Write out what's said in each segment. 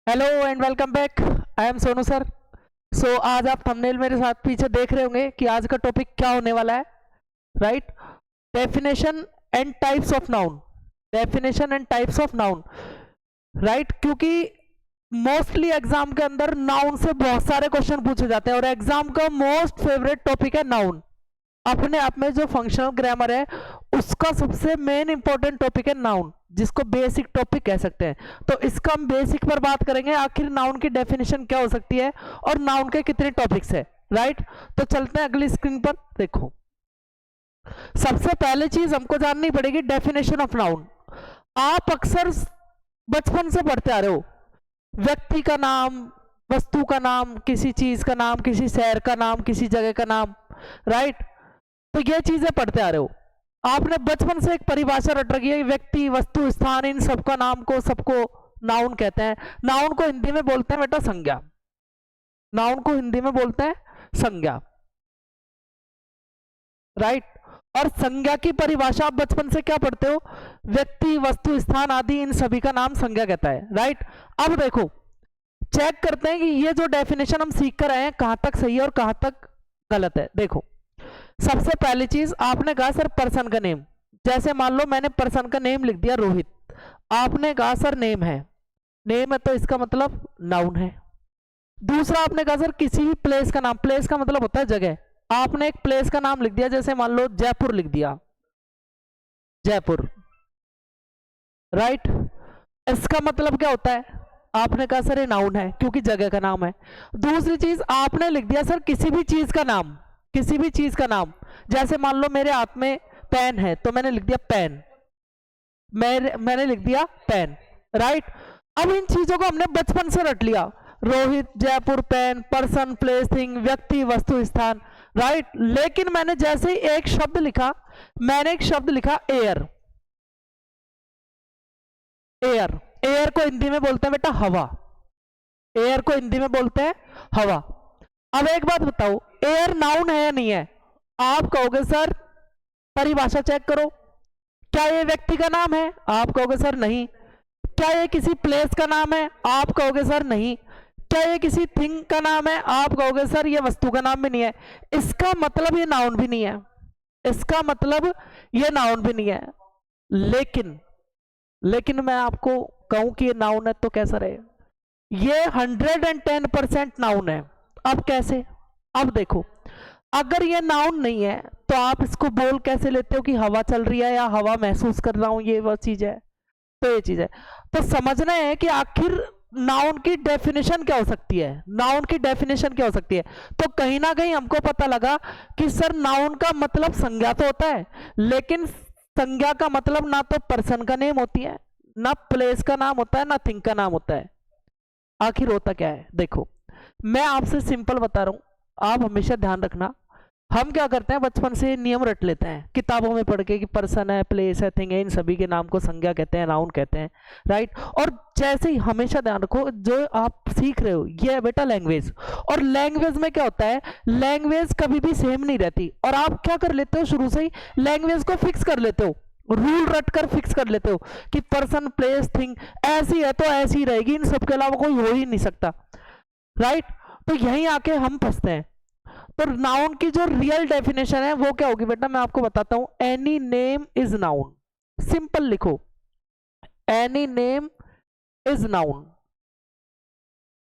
Hello and welcome back. I am Sonu sir. आज आप thumbnail मेरे साथ पीछे देख रहे होंगे कि आज का टॉपिक क्या होने वाला है। Right, definition and types of noun. Definition and types of noun. Right, क्योंकि मोस्टली एग्जाम के अंदर नाउन से बहुत सारे क्वेश्चन पूछे जाते हैं और एग्जाम का मोस्ट फेवरेट टॉपिक है नाउन। अपने आप में जो फंक्शनल ग्रामर है उसका सबसे मेन इंपॉर्टेंट टॉपिक है नाउन, जिसको बेसिक टॉपिक कह सकते हैं। तो इसका हम बेसिक पर बात करेंगे, आखिर नाउन की डेफिनेशन क्या हो सकती है और नाउन के कितने टॉपिक्स है। राइट, तो चलते हैं अगली स्क्रीन पर। देखो, सबसे पहले चीज हमको जाननी पड़ेगी डेफिनेशन ऑफ नाउन। आप अक्सर बचपन से पढ़ते आ रहे हो, व्यक्ति का नाम, वस्तु का नाम, किसी चीज का नाम, किसी शहर का नाम, किसी जगह का नाम। राइट, तो ये चीजें पढ़ते आ रहे हो। आपने बचपन से एक परिभाषा रट रखी है, व्यक्ति, वस्तु, स्थान, इन सबका नाम को सबको नाउन कहते हैं। नाउन को हिंदी में बोलते हैं बेटा संज्ञा। नाउन को हिंदी में बोलते हैं संज्ञा। राइट, और संज्ञा की परिभाषा आप बचपन से क्या पढ़ते हो, व्यक्ति, वस्तु, स्थान आदि, इन सभी का नाम संज्ञा कहता है। राइट, अब देखो, चेक करते हैं कि ये जो डेफिनेशन हम सीख कर आए हैं कहां तक सही है और कहां तक गलत है। देखो, सबसे पहली चीज आपने कहा सर पर्सन का नेम। जैसे मान लो मैंने पर्सन का नेम लिख दिया रोहित, आपने कहा सर नेम है। नेम है तो इसका मतलब नाउन है। दूसरा आपने कहा सर किसी भी प्लेस का नाम, प्लेस का मतलब होता है जगह। आपने एक प्लेस का नाम लिख दिया, जैसे मान लो जयपुर लिख दिया, जयपुर। राइट, इसका मतलब क्या होता है, आपने कहा सर ये नाउन है क्योंकि जगह का नाम है। दूसरी चीज आपने लिख दिया सर किसी भी चीज का नाम, किसी भी चीज का नाम। जैसे मान लो मेरे हाथ में पेन है तो मैंने लिख दिया पेन, मैंने लिख दिया पेन। राइट, अब इन चीजों को हमने बचपन से रट लिया, Rohit, Jaipur, pen, person, place, thing, व्यक्ति, वस्तु, स्थान। राइट, लेकिन मैंने जैसे ही एक शब्द लिखा, मैंने एक शब्द लिखा एयर। एयर, एयर को हिंदी में बोलते हैं बेटा हवा। एयर को हिंदी में बोलते हैं हवा। अब एक बात बताओ, एयर नाउन है या नहीं है? आप कहोगे सर परिभाषा चेक करो, क्या ये व्यक्ति का नाम है? आप कहोगे सर नहीं। क्या ये किसी प्लेस का नाम है? आप कहोगे सर नहीं। क्या ये किसी थिंग का नाम है? आप कहोगे सर ये वस्तु का नाम भी नहीं है। इसका मतलब ये नाउन भी नहीं है, इसका मतलब ये नाउन भी नहीं है। लेकिन मैं आपको कहूं कि ये नाउन है तो कैसा रहे, ये 110% नाउन है। अब कैसे? अब देखो, अगर ये नाउन नहीं है तो आप इसको बोल कैसे लेते हो कि हवा चल रही है या हवा महसूस कर रहा हूं, ये वो चीज है। तो ये चीज है, तो समझना है कि आखिर नाउन की डेफिनेशन क्या हो सकती है। नाउन की डेफिनेशन क्या हो सकती है? तो कहीं ना कहीं हमको पता लगा कि सर नाउन का मतलब संज्ञा तो होता है, लेकिन संज्ञा का मतलब ना तो पर्सन का नेम होती है, ना प्लेस का नाम होता है, ना थिंग का नाम होता है। आखिर होता क्या है? देखो, मैं आपसे सिंपल बता रहा हूं, आप हमेशा ध्यान रखना। हम क्या करते हैं, बचपन से नियम रट लेते हैं किताबों में पढ़ के कि पर्सन है, प्लेस है, थिंग है, इन सभी के नाम को संज्ञा कहते हैं, नाउन कहते हैं। राइट, और जैसे ही हमेशा ध्यान रखो, जो आप सीख रहे हो ये है बेटा लैंग्वेज। और लैंग्वेज में क्या होता है, लैंग्वेज कभी भी सेम नहीं रहती। और आप क्या कर लेते हो, शुरू से ही लैंग्वेज को फिक्स कर लेते हो, रूल रट कर फिक्स कर लेते हो कि पर्सन, प्लेस, थिंग ऐसी है तो ऐसी रहेगी, इन सबके अलावा कोई हो ही नहीं सकता। राइट, तो यहीं आके हम फंसते हैं। तो नाउन की जो रियल डेफिनेशन है वो क्या होगी बेटा, मैं आपको बताता हूं। Any name is noun. Simple लिखो, any name is noun.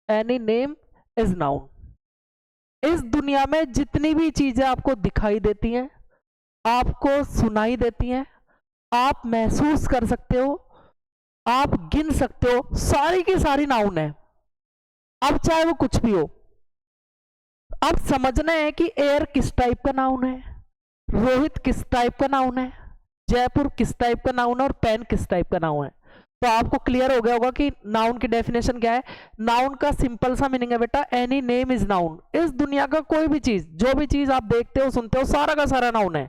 Any name is noun. इस दुनिया में जितनी भी चीजें आपको दिखाई देती हैं, आपको सुनाई देती हैं, आप महसूस कर सकते हो, आप गिन सकते हो, सारी की सारी नाउन है। अब चाहे वो कुछ भी हो। अब समझना है कि एयर किस टाइप का नाउन है, रोहित किस टाइप का नाउन है, जयपुर किस टाइप का नाउन है और पेन किस टाइप का नाउन है। तो आपको क्लियर हो गया होगा कि नाउन की डेफिनेशन क्या है। नाउन का सिंपल सा मीनिंग है बेटा, एनी नेम इज नाउन। इस दुनिया का कोई भी चीज, जो भी चीज आप देखते हो, सुनते हो, सारा का सारा नाउन है,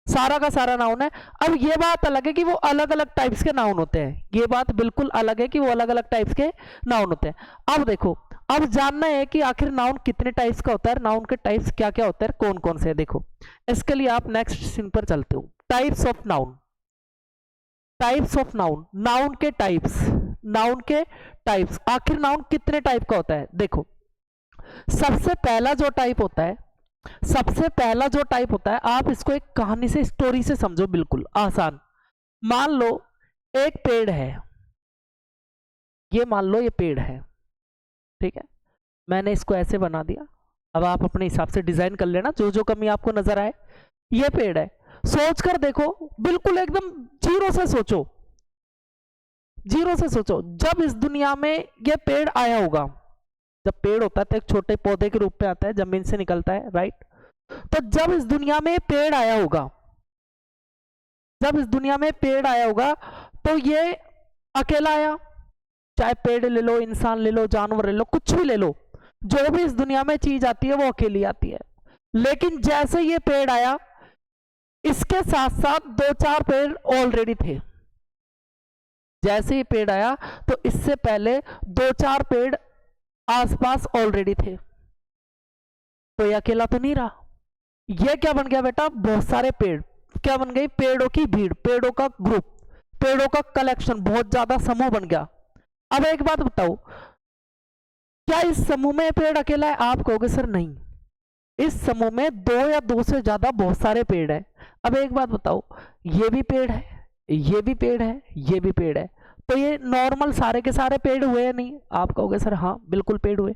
सारा का सारा नाउन है। अब ये बात अलग है कि वो अलग अलग टाइप्स के नाउन होते हैं, ये बात बिल्कुल अलग है कि वो अलग अलग टाइप्स के नाउन होते हैं। अब देखो, अब जानना है कि आखिर नाउन कितने टाइप्स का होता है, नाउन के टाइप्स क्या क्या होते हैं, कौन कौन से है। देखो, इसके लिए आप नेक्स्ट सीन पर चलते हो। Types of noun. Types of noun, noun के टाइप्स, नाउन के टाइप्स। आखिर नाउन कितने टाइप का होता है? देखो, सबसे पहला जो टाइप होता है, सबसे पहला जो टाइप होता है, आप इसको एक कहानी से, स्टोरी से समझो, बिल्कुल आसान। मान लो एक पेड़ है, ये मान लो ये पेड़ है, ठीक है, मैंने इसको ऐसे बना दिया। अब आप अपने हिसाब से डिजाइन कर लेना, जो जो कमी आपको नजर आए। ये पेड़ है, सोच कर देखो, बिल्कुल एकदम जीरो से सोचो, जीरो से सोचो। जब इस दुनिया में ये पेड़ आया होगा, जब पेड़ होता है तो एक छोटे पौधे के रूप में आता है, जमीन से निकलता है, राइट? तो जब इस दुनिया में पेड़ आया होगा, जब इस दुनिया में पेड़ आया होगा, तो ये अकेला आया। चाहे पेड़ ले लो, इंसान ले लो, जानवर ले लो, कुछ भी ले लो, जो भी इस दुनिया में चीज आती है वो अकेली आती है। लेकिन जैसे ये पेड़ आया, इसके साथ साथ दो चार पेड़ ऑलरेडी थे। जैसे ये पेड़ आया तो इससे पहले दो चार पेड़ आसपास ऑलरेडी थे, तो ये अकेला तो नहीं रहा। ये क्या बन गया बेटा? बहुत सारे पेड़। क्या बन गई? पेड़ों की भीड़, पेड़ों का ग्रुप, पेड़ों का कलेक्शन, बहुत ज्यादा समूह बन गया। अब एक बात बताओ, क्या इस समूह में पेड़ अकेला है? आप कहोगे सर नहीं, इस समूह में दो या दो से ज्यादा बहुत सारे पेड़ हैं। अब एक बात बताओ, ये भी पेड़ है, ये भी पेड़ है, ये भी पेड़ है, तो ये नॉर्मल सारे के सारे पेड़ हुए या नहीं? आप कहोगे सर हाँ बिल्कुल पेड़ हुए।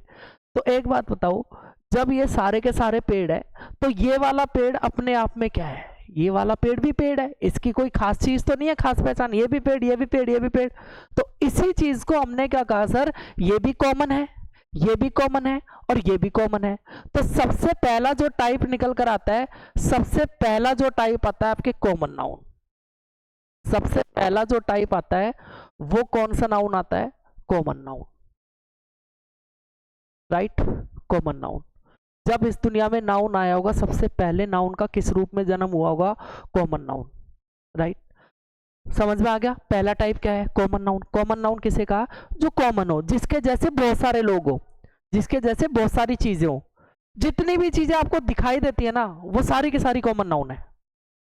तो एक बात बताओ, जब ये सारे के सारे पेड़ है, तो ये वाला पेड़ अपने आप में क्या है? ये वाला पेड़ भी पेड़ है, इसकी कोई खास चीज तो नहीं है, खास पहचान। ये भी पेड़, ये भी पेड़, ये भी पेड़, तो इसी चीज को हमने क्या कहा सर? ये भी कॉमन है, ये भी कॉमन है, और ये भी कॉमन है। तो सबसे पहला जो टाइप निकल कर आता है, सबसे पहला जो टाइप आता है आपके कॉमन नाउन। सबसे पहला जो टाइप आता है वो कौन सा नाउन आता है? Common noun, right? Common noun. जब इस दुनिया में नाउन आया होगा, सबसे पहले नाउन का किस रूप में जन्म हुआ होगा? Common noun, right? समझ में आ गया? पहला टाइप क्या है? Common noun. कॉमन नाउन किसे कहा? जो कॉमन हो, जिसके जैसे बहुत सारे लोग हो, जिसके जैसे बहुत सारी चीजें हो। जितनी भी चीजें आपको दिखाई देती है ना, वो सारी की सारी कॉमन नाउन है।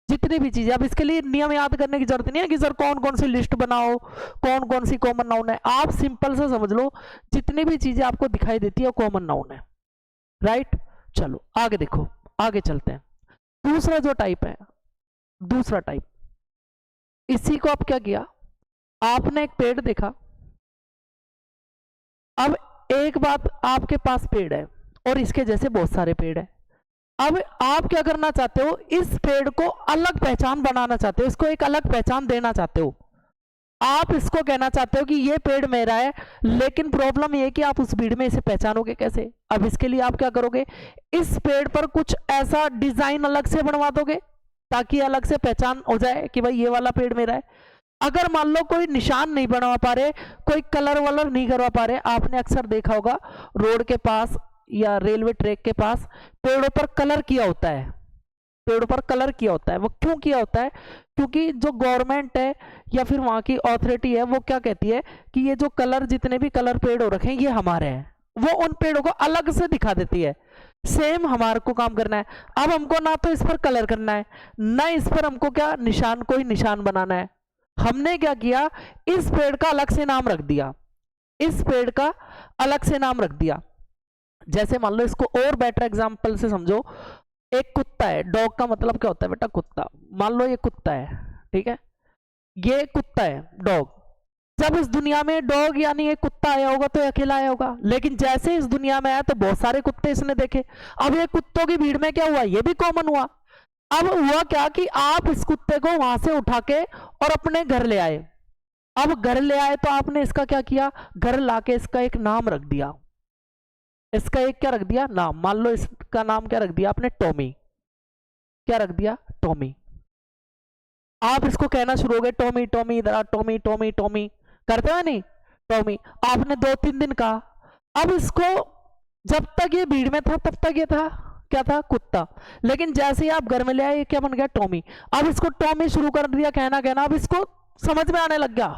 जितनी भी चीजें, अब इसके लिए नियम याद करने की जरूरत नहीं है कि सर कौन कौन सी लिस्ट बनाओ, कौन कौन सी कॉमन नाउन है। आप सिंपल से समझ लो, जितनी भी चीजें आपको दिखाई देती है कॉमन नाउन है, राइट? चलो आगे देखो, आगे चलते हैं। दूसरा जो टाइप है, दूसरा टाइप, इसी को आप क्या किया? आपने एक पेड़ देखा। अब एक बात, आपके पास पेड़ है और इसके जैसे बहुत सारे पेड़ है। अब आप क्या करना चाहते हो? इस पेड़ को अलग पहचान बनाना चाहते हो, इसको एक अलग पहचान देना चाहते हो। आप इसको कहना चाहते हो कि ये पेड़ मेरा है, लेकिन प्रॉब्लम ये है कि आप उस भीड़ में इसे पहचानोगे कैसे? अब इसके लिए आप क्या करोगे? इस पेड़ पर कुछ ऐसा डिजाइन अलग से बनवा दोगे ताकि अलग से पहचान हो जाए कि भाई ये वाला पेड़ मेरा है। अगर मान लो कोई निशान नहीं बनवा पा रहे, कोई कलर वलर नहीं करवा पा रहे, आपने अक्सर देखा होगा रोड के पास या रेलवे ट्रैक के पास पेड़ों पर कलर किया होता है। पेड़ों पर कलर किया होता है, वो क्यों किया होता है? क्योंकि जो गवर्नमेंट है या फिर वहां की अथॉरिटी है, वो क्या कहती है कि ये जो कलर, जितने भी कलर पेड़ हो रखे हैं, ये हमारे हैं। वो उन पेड़ों को अलग से दिखा देती है। सेम हमारे को काम करना है। अब हमको ना तो इस पर कलर करना है, ना इस पर हमको क्या निशान, कोई निशान बनाना है। हमने क्या किया? इस पेड़ का अलग से नाम रख दिया, इस पेड़ का अलग से नाम रख दिया। जैसे मान लो, इसको और बेटर एग्जांपल से समझो, एक कुत्ता है। डॉग का मतलब क्या होता है बेटा? कुत्ता। मान लो ये कुत्ता है, ठीक है, ये कुत्ता है, डॉग। जब इस दुनिया में डॉग यानी ये कुत्ता आया होगा तो अकेला आया होगा, लेकिन जैसे इस दुनिया में आया तो बहुत सारे कुत्ते इसने देखे। अब ये कुत्तों की भीड़ में क्या हुआ? ये भी कॉमन हुआ। अब हुआ क्या कि आप इस कुत्ते को वहां से उठा के और अपने घर ले आए। अब घर ले आए तो आपने इसका क्या किया? घर लाके इसका एक नाम रख दिया। इसका एक क्या रख दिया? नाम। मान लो इसका नाम क्या रख दिया आपने? टॉमी। क्या रख दिया? टॉमी। आप इसको कहना शुरू हो गए, टॉमी टॉमी, इधर आ, टॉमी टॉमी टॉमी, करते हो नहीं? टॉमी। आपने 2-3 दिन कहा। अब इसको, जब तक ये भीड़ में था तब तक ये था क्या था? कुत्ता। लेकिन जैसे ही आप घर में ले आए, ये क्या बन गया? टॉमी। अब इसको टॉमी शुरू कर दिया कहना कहना। अब इसको समझ में आने लग गया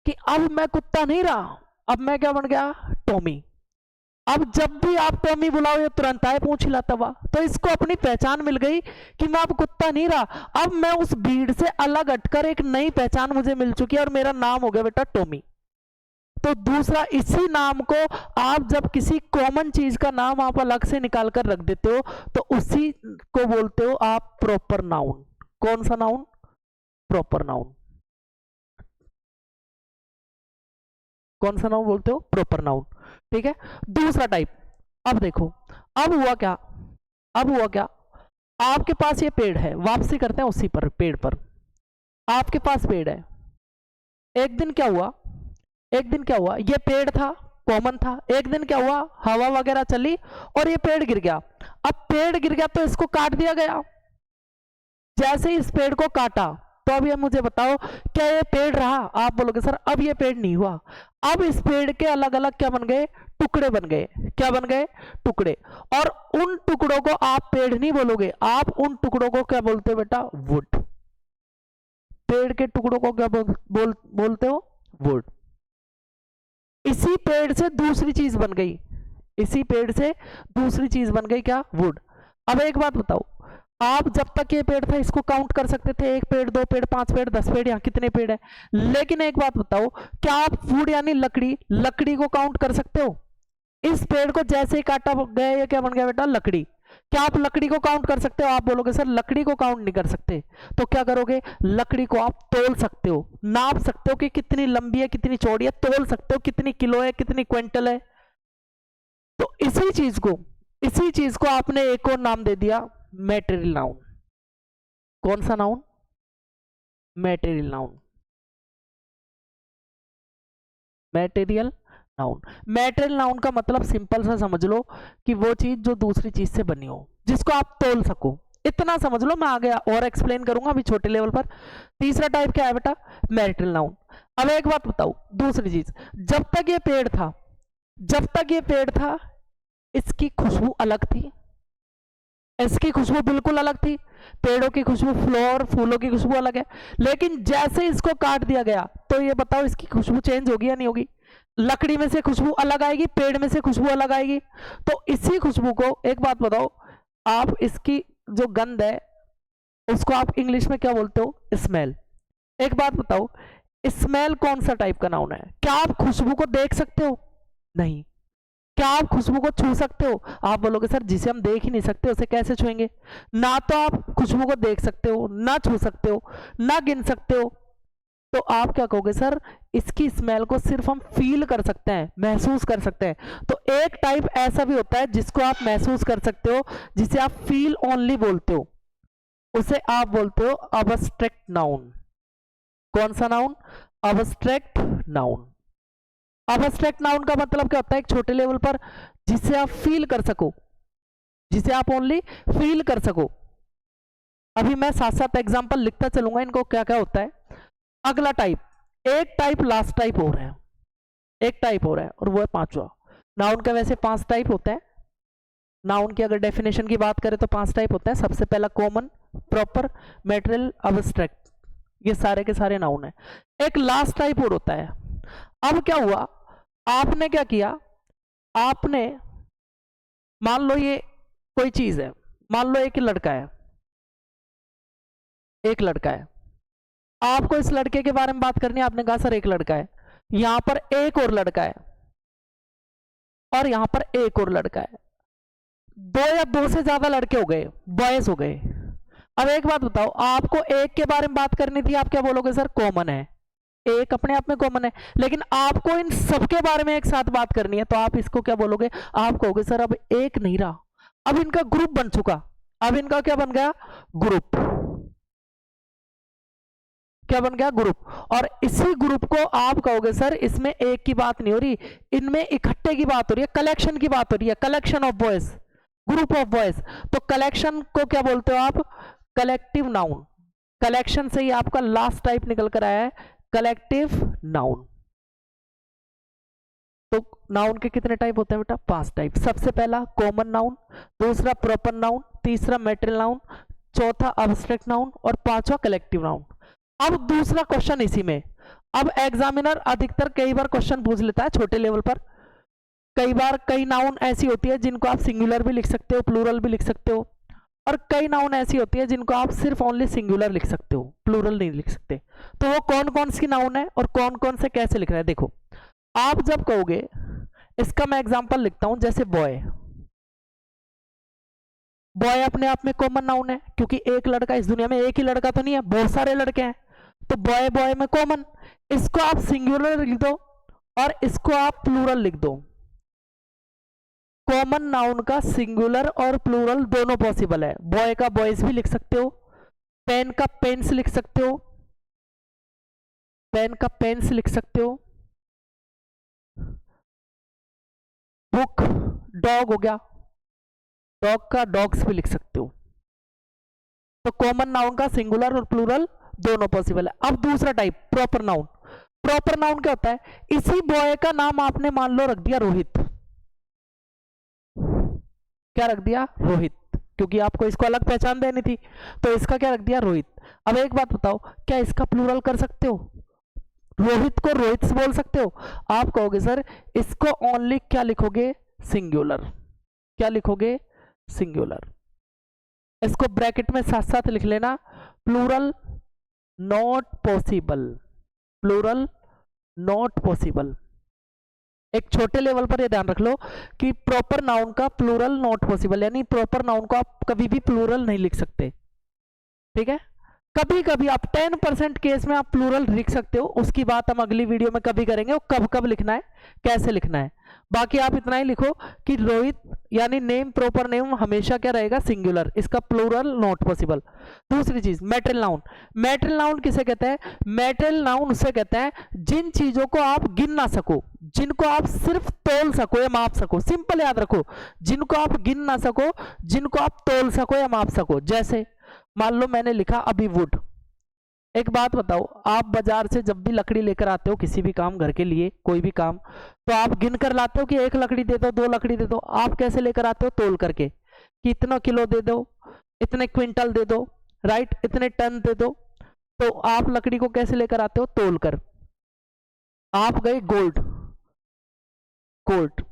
कि अब मैं कुत्ता नहीं रहा, अब मैं क्या बन गया? टॉमी। अब जब भी आप टॉमी बुलाओ, ये तुरंत आए पूंछ हिलाता हुआ। तो इसको अपनी पहचान मिल गई कि मैं अब कुत्ता नहीं रहा, अब मैं उस भीड़ से अलग हटकर एक नई पहचान मुझे मिल चुकी है और मेरा नाम हो गया बेटा टॉमी। तो दूसरा, इसी नाम को आप जब किसी कॉमन चीज का नाम आप अलग से निकाल कर रख देते हो तो उसी को बोलते हो आप प्रॉपर नाउन। कौन सा नाउन? Proper noun. कौन सा नाउन बोलते हो? Proper noun. ठीक है। दूसरा टाइप, अब देखो, अब हुआ क्या, अब हुआ क्या, आपके पास ये पेड़ है, वापसी करते हैं उसी पर, पेड़ पर। आपके पास पेड़ है, एक दिन क्या हुआ, एक दिन क्या हुआ, ये पेड़ था, कॉमन था, एक दिन क्या हुआ, हवा वगैरह चली और ये पेड़ गिर गया। अब पेड़ गिर गया तो इसको काट दिया गया। जैसे ही इस पेड़ को काटा तो अब ये मुझे बताओ, क्या ये पेड़ रहा? आप बोलोगे सर अब ये पेड़ नहीं हुआ। अब इस पेड़ के अलग अलग क्या बन गए? टुकड़े बन गए। क्या बन गए? टुकड़े। और उन टुकड़ों को आप पेड़ नहीं बोलोगे, आप उन टुकड़ों को क्या बोलते हो बेटा? वुड। पेड़ के टुकड़ों को क्या बोलते हो? वुड। इसी पेड़ से दूसरी चीज बन गई, इसी पेड़ से दूसरी चीज बन गई, क्या? वुड। अब एक बात बताओ, आप जब तक ये पेड़ था इसको काउंट कर सकते थे, 1 पेड़ 2 पेड़ 5 पेड़ 10 पेड़, यहाँ कितने पेड़ है। लेकिन एक बात बताओ, क्या आप वुड यानी लकड़ी, लकड़ी को काउंट कर सकते हो? इस पेड़ को जैसे ही काटा गया ये क्या बन गया बेटा? लकड़ी। क्या आप लकड़ी को काउंट कर सकते हो? आप बोलोगे सर लकड़ी को काउंट नहीं कर सकते। तो क्या करोगे? लकड़ी को आप तोल सकते हो, नाप सकते हो कि कितनी लंबी है कितनी चौड़ी है, तोल सकते हो कितनी किलो है कितनी क्विंटल है। तो इसी चीज को आपने एक और नाम दे दिया, मैटेरियल नाउन। कौन सा noun? Material noun. Material noun. Material noun का मतलब सिंपल सा समझ लो कि वो चीज जो दूसरी चीज से बनी हो, जिसको आप तोल सको, इतना समझ लो। मैं आगे और एक्सप्लेन करूंगा अभी छोटे लेवल पर। तीसरा टाइप क्या है बेटा? Material noun. अब एक बात बताओ, दूसरी चीज, जब तक ये पेड़ था, जब तक ये पेड़ था इसकी खुशबू अलग थी, इसकी खुशबू बिल्कुल अलग थी। पेड़ों की खुशबू, फ्लोर फूलों की खुशबू अलग है। लेकिन जैसे इसको काट दिया गया तो ये बताओ इसकी खुशबू चेंज होगी या नहीं होगी? लकड़ी में से खुशबू अलग आएगी, पेड़ में से खुशबू अलग आएगी। तो इसी खुशबू को, एक बात बताओ, आप इसकी जो गंध है उसको आप इंग्लिश में क्या बोलते हो? स्मेल। एक बात बताओ, स्मेल कौन सा टाइप का नाउन है? क्या आप खुशबू को देख सकते हो? नहीं। क्या आप खुशबू को छू सकते हो? आप बोलोगे सर जिसे हम देख ही नहीं सकते उसे कैसे छुएंगे? ना तो आप खुशबू को देख सकते हो, ना छू सकते हो, ना गिन सकते हो। तो आप क्या कहोगे? सर इसकी स्मेल को सिर्फ हम फील कर सकते हैं, महसूस कर सकते हैं। तो एक टाइप ऐसा भी होता है जिसको आप महसूस कर सकते हो, जिसे आप फील ओनली बोलते हो, उसे आप बोलते हो अब्स्ट्रैक्ट नाउन। कौन सा noun? Abstract noun. Abstract noun का मतलब क्या होता है? एक छोटे लेवल पर जिसे आप फील कर सको, जिसे आप ओनली फील कर सको। अभी मैं साथ साथ एग्जांपल लिखता चलूंगा इनको क्या क्या होता है। अगला टाइप, एक टाइप लास्ट टाइप हो रहा है, एक टाइप हो रहा है और वो है पांचवा। नाउन का वैसे 5 टाइप होते हैं। नाउन की अगर डेफिनेशन की बात करें तो 5 टाइप होते हैं। सबसे पहला कॉमन, प्रॉपर, मैटेरियल, अब्स्ट्रैक्ट, ये सारे के सारे नाउन है। एक लास्ट टाइप और होता है। अब क्या हुआ, आपने क्या किया, आपने मान लो ये कोई चीज है, मान लो एक लड़का है, एक लड़का है, आपको इस लड़के के बारे में बात करनी है। आपने कहा सर एक लड़का है, यहां पर एक और लड़का है और यहां पर एक और लड़का है, 2 या 2 से ज्यादा लड़के हो गए, बॉयज हो गए। अब एक बात बताओ, आपको एक के बारे में बात करनी थी, आप क्या बोलोगे? सर कॉमन है, एक अपने आप में कॉमन है, लेकिन आपको इन सबके बारे में एक साथ बात करनी है, तो आप इसको क्या बोलोगे? आप कहोगे सर अब एक नहीं रहा, अब इनका ग्रुप बन चुका। अब इनका क्या बन गया? ग्रुप। क्या बन गया? ग्रुप। और इसी ग्रुप को आप कहोगे सर इसमें एक की बात नहीं हो रही, इनमें इकट्ठे की बात हो रही है, कलेक्शन की बात हो रही है, collection of boys, group of boys. तो कलेक्शन को क्या बोलते हो आप? Collective noun. कलेक्शन से ही आपका लास्ट टाइप निकल कर आया है, कलेक्टिव नाउन। तो नाउन के कितने टाइप होते हैं बेटा? 5 टाइप। सबसे पहला कॉमन नाउन, दूसरा प्रॉपर नाउन, तीसरा मैटेरियल नाउन, चौथा अब्स्ट्रैक्ट नाउन और पांचवा कलेक्टिव नाउन। अब दूसरा क्वेश्चन इसी में, अब एग्जामिनर अधिकतर कई बार क्वेश्चन पूछ लेता है छोटे लेवल पर। कई बार कई नाउन ऐसी होती है जिनको आप सिंगुलर भी लिख सकते हो, प्लूरल भी लिख सकते हो, और कई नाउन ऐसी होती है जिनको आप सिर्फ ओनली सिंगुलर लिख सकते हो, प्लूरल नहीं लिख सकते। तो वो कौन कौन सी नाउन है और कौन कौन से कैसे लिख रहा है देखो। आप जब कहोगे, इसका मैं एग्जांपल लिखता हूं, जैसे बॉय, बॉय अपने आप में कॉमन नाउन है, क्योंकि एक लड़का, इस दुनिया में एक ही लड़का तो नहीं है, बहुत सारे लड़के हैं, तो बॉय बॉय में कॉमन, इसको आप सिंगुलर लिख दो और इसको आप प्लूरल लिख दो। कॉमन नाउन का सिंगुलर और प्लूरल दोनों पॉसिबल है। बॉय का बॉयज भी लिख सकते हो, पेन का पेन्स लिख सकते हो, पेन का पेन्स लिख सकते हो, बुक, डॉग हो गया, डॉग का डॉग्स भी लिख सकते हो। तो कॉमन नाउन का सिंगुलर और प्लूरल दोनों पॉसिबल है। अब दूसरा type, proper noun. Proper noun क्या होता है, इसी बॉय का नाम आपने मान लो रख दिया रोहित, क्या रख दिया, रोहित, क्योंकि आपको इसको अलग पहचान देनी थी, तो इसका क्या रख दिया, रोहित। अब एक बात बताओ, क्या इसका प्लूरल कर सकते हो, रोहित को रोहित बोल सकते हो? आप कहोगे सर इसको ओनली क्या लिखोगे, सिंगुलर, क्या लिखोगे, सिंगुलर। इसको ब्रैकेट में साथ साथ लिख लेना, plural not possible, plural not possible. एक छोटे लेवल पर ये ध्यान रख लो कि प्रॉपर नाउन का प्लूरल नॉट पॉसिबल, यानी प्रॉपर नाउन को आप कभी भी प्लूरल नहीं लिख सकते, ठीक है। कभी कभी आप 10% केस में आप प्लूरल लिख सकते हो, उसकी बात हम अगली वीडियो में कभी करेंगे, वो कब कब लिखना है, कैसे लिखना है। बाकी आप इतना ही लिखो कि रोहित यानी नेम, प्रॉपर नेम हमेशा क्या रहेगा, सिंगुलर, इसका प्लूरल नॉट पॉसिबल। दूसरी चीज, मैटरल नाउन। मैटरल नाउन किसे कहते हैं, मैटरल नाउन उसे कहते हैं जिन चीजों को आप गिन ना सको, जिनको आप सिर्फ तोल सको या माप सको। सिंपल याद रखो, जिनको आप गिन ना सको, जिनको आप तोल सको या माप सको। जैसे मान लो मैंने लिखा अभी वुड। एक बात बताओ, आप बाजार से जब भी लकड़ी लेकर आते हो किसी भी काम, घर के लिए कोई भी काम, तो आप गिन कर लाते हो कि एक लकड़ी दे दो, दो लकड़ी दे दो? आप कैसे लेकर आते हो, तोल करके, कि इतना किलो दे दो, इतने क्विंटल दे दो, राइट, इतने टन दे दो। तो आप लकड़ी को कैसे लेकर आते हो, तोल कर। आप गए गोल्ड, गोल्ड,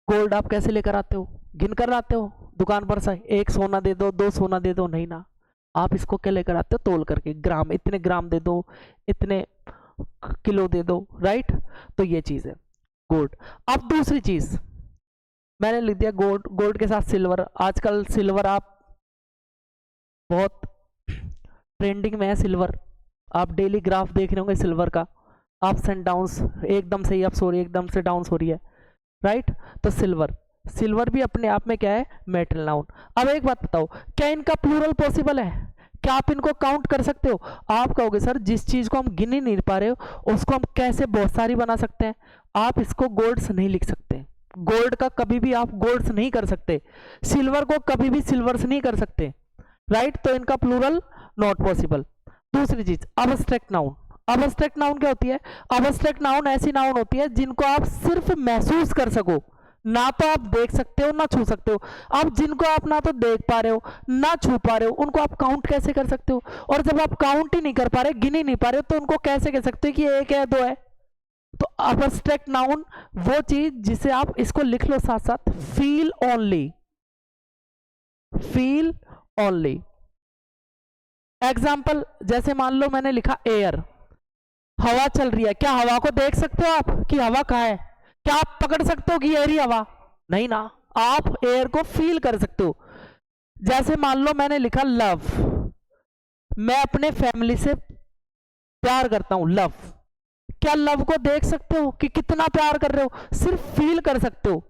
गोल्ड आप कैसे लेकर आते हो, गिन कर लाते हो दुकान पर से, एक सोना दे दो, दो सोना दे दो, नहीं ना, आप इसको क्या लेकर आते हो, तोल करके, ग्राम, इतने ग्राम दे दो, इतने किलो दे दो, राइट। तो ये चीज है गोल्ड। अब दूसरी चीज मैंने लिख दिया गोल्ड, गोल्ड के साथ सिल्वर। आजकल सिल्वर आप बहुत ट्रेंडिंग में है, सिल्वर आप डेली ग्राफ देख रहे होंगे सिल्वर का, अप्स एंड डाउन्स, एकदम से अप्स हो रही है, एकदम से डाउन्स हो रही है, राइट। तो सिल्वर, सिल्वर भी अपने आप में क्या है, मेटल नाउन। अब एक बात बताओ, क्या इनका प्लूरल पॉसिबल है, क्या आप इनको काउंट कर सकते हो? आप कहोगे सर जिस चीज को हम गिन ही नहीं पा रहे हो उसको हम कैसे बहुत सारी बना सकते हैं? आप इसको गोल्ड्स नहीं लिख सकते, गोल्ड का कभी भी आप गोल्ड्स नहीं कर सकते, सिल्वर को कभी भी सिल्वर्स नहीं कर सकते, राइट। तो इनका प्लूरल नॉट पॉसिबल। दूसरी चीज, अबस्ट्रैक्ट नाउन। अबस्ट्रैक्ट नाउन क्या होती है, अबस्ट्रैक्ट नाउन ऐसी नाउन होती है जिनको आप सिर्फ महसूस कर सको, ना तो आप देख सकते हो ना छू सकते हो। अब जिनको आप ना तो देख पा रहे हो ना छू पा रहे हो, उनको आप काउंट कैसे कर सकते हो? और जब आप काउंट ही नहीं कर पा रहे, गिन ही नहीं पा रहे हो, तो उनको कैसे कह सकते हो कि एक है, दो है? तो अबस्ट्रैक्ट नाउन वो चीज जिसे आप, इसको लिख लो साथ साथ, feel only, feel only. Example, जैसे मान लो मैंने लिखा एयर, हवा चल रही है, क्या हवा को देख सकते हो आप कि हवा कहाँ है? क्या आप पकड़ सकते हो कि एयर ही हवा? नहीं ना, आप एयर को फील कर सकते हो। जैसे मान लो मैंने लिखा लव, मैं अपने फैमिली से प्यार करता हूं, लव, क्या लव को देख सकते हो कि कितना प्यार कर रहे हो? सिर्फ फील कर सकते हो।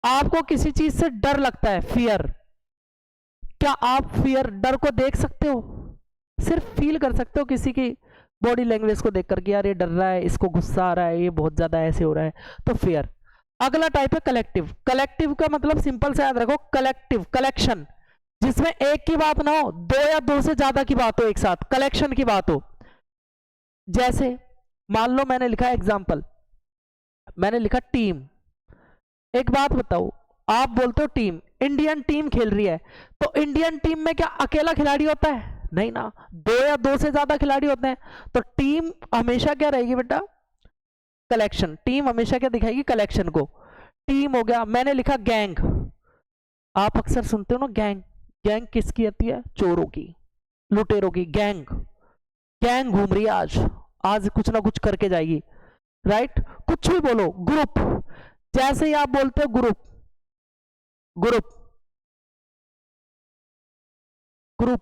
आपको किसी चीज से डर लगता है, फियर, क्या आप फियर, डर को देख सकते हो? सिर्फ फील कर सकते हो किसी की बॉडी लैंग्वेज को देख करके, यार ये डर रहा है, इसको गुस्सा आ रहा है, ये बहुत ज्यादा ऐसे हो रहा है, तो फियर। अगला टाइप है कलेक्टिव। कलेक्टिव का मतलब सिंपल से याद रखो, कलेक्टिव, कलेक्शन, जिसमें एक की बात ना हो, दो या दो से ज्यादा की बात हो, एक साथ कलेक्शन की बात हो। जैसे मान लो मैंने लिखा एग्जाम्पल, मैंने लिखा टीम। एक बात बताओ, आप बोलते हो टीम, इंडियन टीम खेल रही है, तो इंडियन टीम में क्या अकेला खिलाड़ी होता है? नहीं ना, दो या दो से ज्यादा खिलाड़ी होते हैं। तो टीम हमेशा क्या रहेगी बेटा, कलेक्शन। टीम हमेशा क्या दिखाएगी, कलेक्शन को। टीम हो गया। मैंने लिखा गैंग, आप अक्सर सुनते हो ना गैंग, गैंग किसकी आती है, चोरों की, लुटेरों की। गैंग, गैंग घूम रही है आज, आज कुछ ना कुछ करके जाएगी। राइट, कुछ भी बोलो, ग्रुप, जैसे ही आप बोलते हो ग्रुप, ग्रुप, ग्रुप,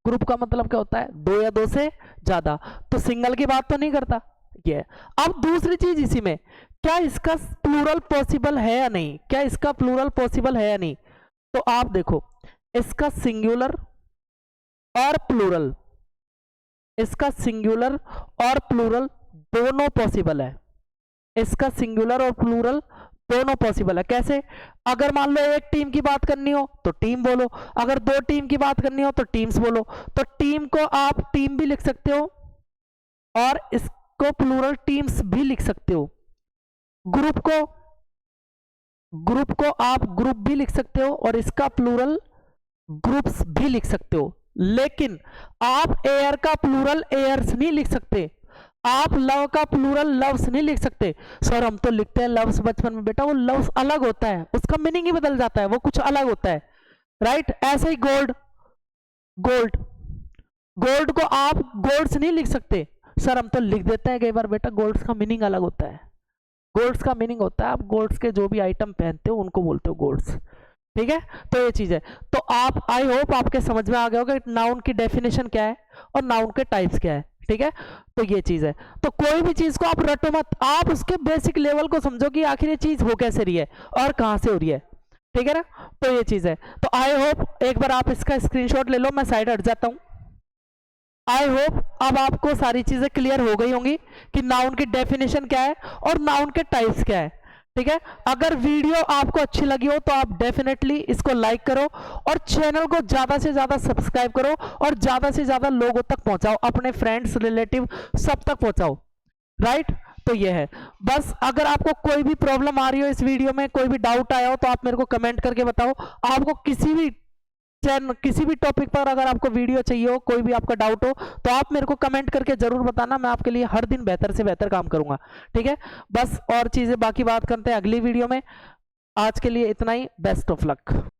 ग्रुप का मतलब क्या होता है, दो या दो से ज्यादा, तो सिंगल की बात तो नहीं करता ये। अब दूसरी चीज इसी में, क्या इसका प्लूरल पॉसिबल है या नहीं, क्या इसका प्लूरल पॉसिबल है या नहीं, तो आप देखो इसका सिंगुलर और प्लूरल, इसका सिंगुलर और प्लूरल दोनों पॉसिबल है, इसका सिंगुलर और प्लूरल दोनों पॉसिबल है। कैसे, अगर मान लो एक टीम की बात करनी हो तो टीम बोलो, अगर दो टीम की बात करनी हो तो टीम्स बोलो, तो टीम को आप टीम भी लिख सकते हो और इसको प्लूरल टीम्स भी लिख सकते हो, ग्रुप को, ग्रुप को आप ग्रुप भी लिख सकते हो और इसका प्लूरल ग्रुप्स भी लिख सकते हो, लेकिन आप एयर का प्लूरल एयर्स नहीं लिख सकते, आप लव का प्लूरल लव्स नहीं लिख सकते। सर हम तो लिखते हैं लव्स बचपन में, बेटा वो लव्स अलग होता है, उसका मीनिंग ही बदल जाता है, वो कुछ अलग होता है, राइट। ऐसे ही गोल्ड, गोल्ड, गोल्ड को आप गोल्ड्स नहीं लिख सकते, सर हम तो लिख देते हैं कई बार, बेटा गोल्ड्स का मीनिंग अलग होता है, गोल्ड्स का मीनिंग होता है आप गोल्ड्स के जो भी आइटम पहनते हो उनको बोलते हो गोल्ड्स, ठीक है। तो ये चीज है, तो आप, आई होप आपके समझ में आ गया होगा नाउन की डेफिनेशन क्या है और नाउन के टाइप्स क्या है, ठीक है। तो ये चीज है, तो कोई भी चीज को आप रटो मत, आप उसके बेसिक लेवल को समझो कि आखिर ये चीज हो कैसे रही है और कहां से हो रही है, ठीक है ना। तो ये चीज है, तो आई होप एक बार आप इसका स्क्रीनशॉट ले लो, मैं साइड हट जाता हूं। आई होप अब आपको सारी चीजें क्लियर हो गई होंगी कि नाउन की डेफिनेशन क्या है और नाउन के टाइप्स क्या है, ठीक है। अगर वीडियो आपको अच्छी लगी हो तो आप डेफिनेटली इसको लाइक करो और चैनल को ज्यादा से ज्यादा सब्सक्राइब करो और ज्यादा से ज्यादा लोगों तक पहुंचाओ, अपने फ्रेंड्स रिलेटिव सब तक पहुंचाओ, राइट। तो ये है, बस अगर आपको कोई भी प्रॉब्लम आ रही हो इस वीडियो में, कोई भी डाउट आया हो तो आप मेरे को कमेंट करके बताओ। आपको किसी भी किसी भी टॉपिक पर अगर आपको वीडियो चाहिए हो, कोई भी आपका डाउट हो तो आप मेरे को कमेंट करके जरूर बताना, मैं आपके लिए हर दिन बेहतर से बेहतर काम करूंगा, ठीक है। बस और चीजें बाकी बात करते हैं अगली वीडियो में, आज के लिए इतना ही, बेस्ट ऑफ लक।